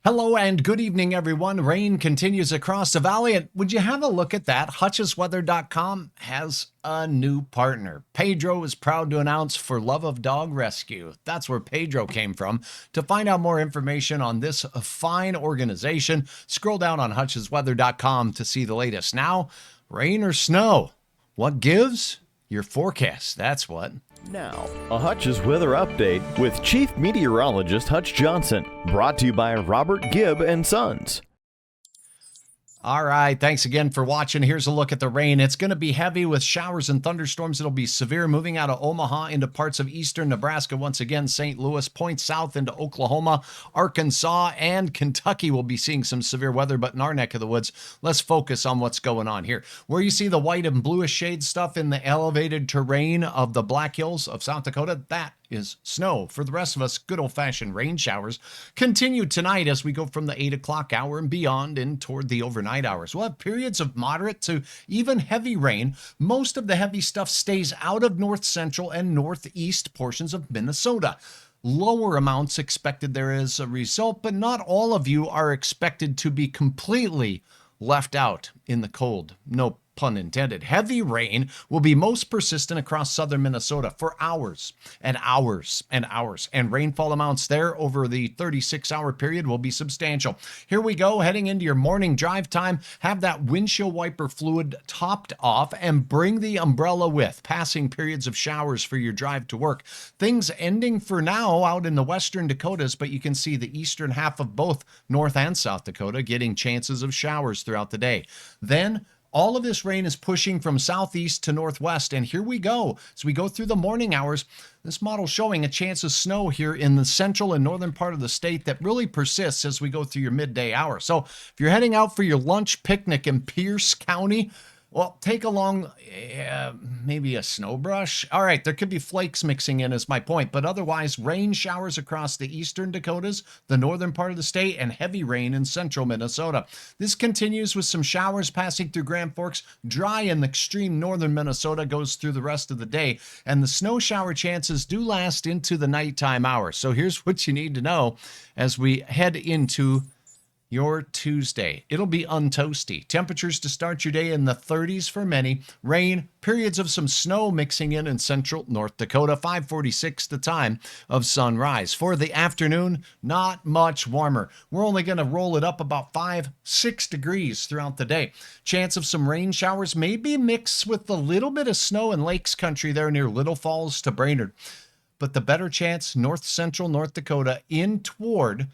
Hello and good evening, everyone. Rain continues across the valley. And would you have a look at that? HutchesWeather.com has a new partner. Pedro is proud to announce For Love of Dog Rescue. That's where Pedro came from. To find out more information on this fine organization, scroll down on HutchesWeather.com to see the latest. Now, rain or snow? What gives? Your forecast, that's what. Now, a Hutch's weather update with Chief Meteorologist Hutch Johnson, brought to you by Robert Gibb and Sons. All right, thanks again for watching. Here's a look at the rain. It's going to be heavy with showers and thunderstorms. It'll be severe moving out of Omaha into parts of eastern Nebraska. Once again, St. Louis points south into Oklahoma, Arkansas, and Kentucky will be seeing some severe weather, but in our neck of the woods, let's focus on what's going on here. Where you see the white and bluish shade stuff in the elevated terrain of the Black Hills of South Dakota, that is snow. For the rest of us, good old-fashioned rain showers continue tonight as we go from the 8 o'clock hour and beyond and toward the overnight hours. We'll have periods of moderate to even heavy rain. Most of the heavy stuff stays out of north central and northeast portions of Minnesota. Lower amounts expected there as a result, but not all of you are expected to be completely left out in the cold. No pun intended. Heavy rain will be most persistent across southern Minnesota for hours and hours and hours, and rainfall amounts there over the 36-hour period will be substantial. Here we go, heading into your morning drive time. Have that windshield wiper fluid topped off and bring the umbrella with. Passing periods of showers for your drive to work. Things ending for now out in the western Dakotas, but you can see the eastern half of both North and South Dakota getting chances of showers throughout the day. Then all of this rain is pushing from southeast to northwest, and here we go. As we go through the morning hours, this model showing a chance of snow here in the central and northern part of the state that really persists as we go through your midday hour. So if you're heading out for your lunch picnic in Pierce County, well, take along maybe a snow brush. All right, there could be flakes mixing in is my point, but otherwise rain showers across the eastern Dakotas, the northern part of the state, and heavy rain in central Minnesota. This continues with some showers passing through Grand Forks. Dry in the extreme northern Minnesota goes through the rest of the day, and the snow shower chances do last into the nighttime hours. So here's what you need to know as we head into your Tuesday. It'll be untoasty. Temperatures to start your day in the 30s for many. Rain, periods of some snow mixing in central North Dakota. 5:46 the time of sunrise. For the afternoon, not much warmer. We're only going to roll it up about 5-6 degrees throughout the day. Chance of some rain showers may be mixed with a little bit of snow in Lakes Country there near Little Falls to Brainerd. But the better chance, north central North Dakota in towards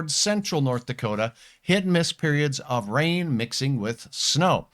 central North Dakota, hit and miss periods of rain mixing with snow.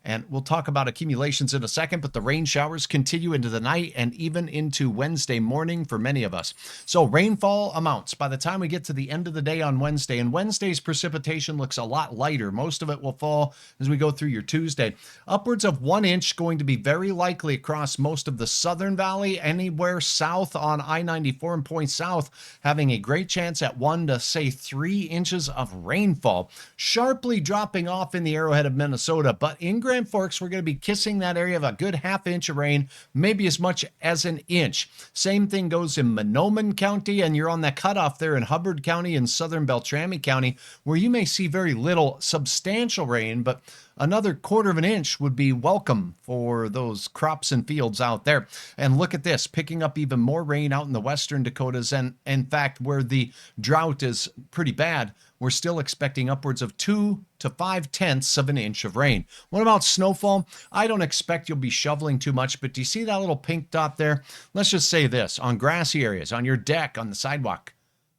And we'll talk about accumulations in a second, but the rain showers continue into the night and even into Wednesday morning for many of us. So rainfall amounts by the time we get to the end of the day on Wednesday, and Wednesday's precipitation looks a lot lighter. Most of it will fall as we go through your Tuesday. Upwards of 1 inch going to be very likely across most of the southern valley, anywhere south on I-94 and point south, having a great chance at 1 to say 3 inches of rainfall. Sharply dropping off in the arrowhead of Minnesota, but in Grand Forks, we're going to be kissing that area of a good half inch of rain, maybe as much as an inch. Same thing goes in Monoman County, and you're on that cutoff there in Hubbard County and southern Beltrami County, where you may see very little substantial rain, but another 1/4 of an inch would be welcome for those crops and fields out there. And look at this, picking up even more rain out in the western Dakotas, and in fact, where the drought is pretty bad, we're still expecting upwards of 2 to 5/10 of an inch of rain. What about snowfall? I don't expect you'll be shoveling too much, but do you see that little pink dot there? Let's just say this, on grassy areas, on your deck, on the sidewalk,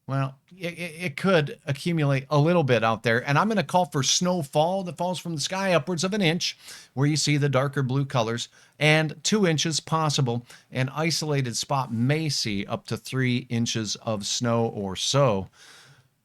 well, it could accumulate a little bit out there, and I'm going to call for snowfall that falls from the sky upwards of an inch, where you see the darker blue colors, and 2 inches possible. An isolated spot may see up to 3 inches of snow or so.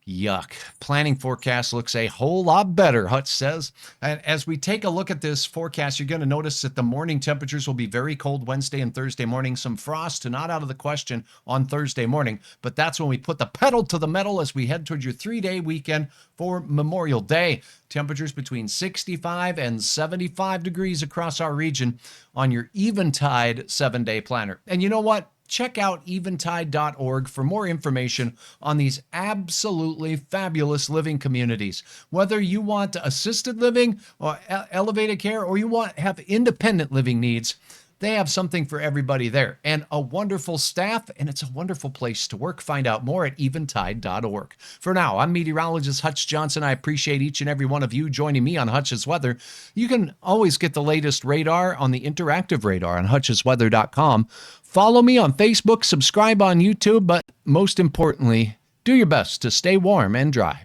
Yuck. Planning forecast looks a whole lot better, Hutch says. And as we take a look at this forecast, you're going to notice that the morning temperatures will be very cold Wednesday and Thursday morning. Some frost not out of the question on Thursday morning, but that's when we put the pedal to the metal as we head towards your 3-day weekend for Memorial Day. Temperatures between 65 and 75 degrees across our region on your eventide 7-day planner. And you know what? check out eventide.org for more information on these absolutely fabulous living communities. Whether you want assisted living or elevated care, or you want have independent living needs, they have something for everybody there, and a wonderful staff, and it's a wonderful place to work. Find out more at eventide.org. For now, I'm meteorologist Hutch Johnson. I appreciate each and every one of you joining me on Hutch's Weather. You can always get the latest radar on the interactive radar on hutchesweather.com. Follow me on Facebook, subscribe on YouTube, but most importantly, do your best to stay warm and dry.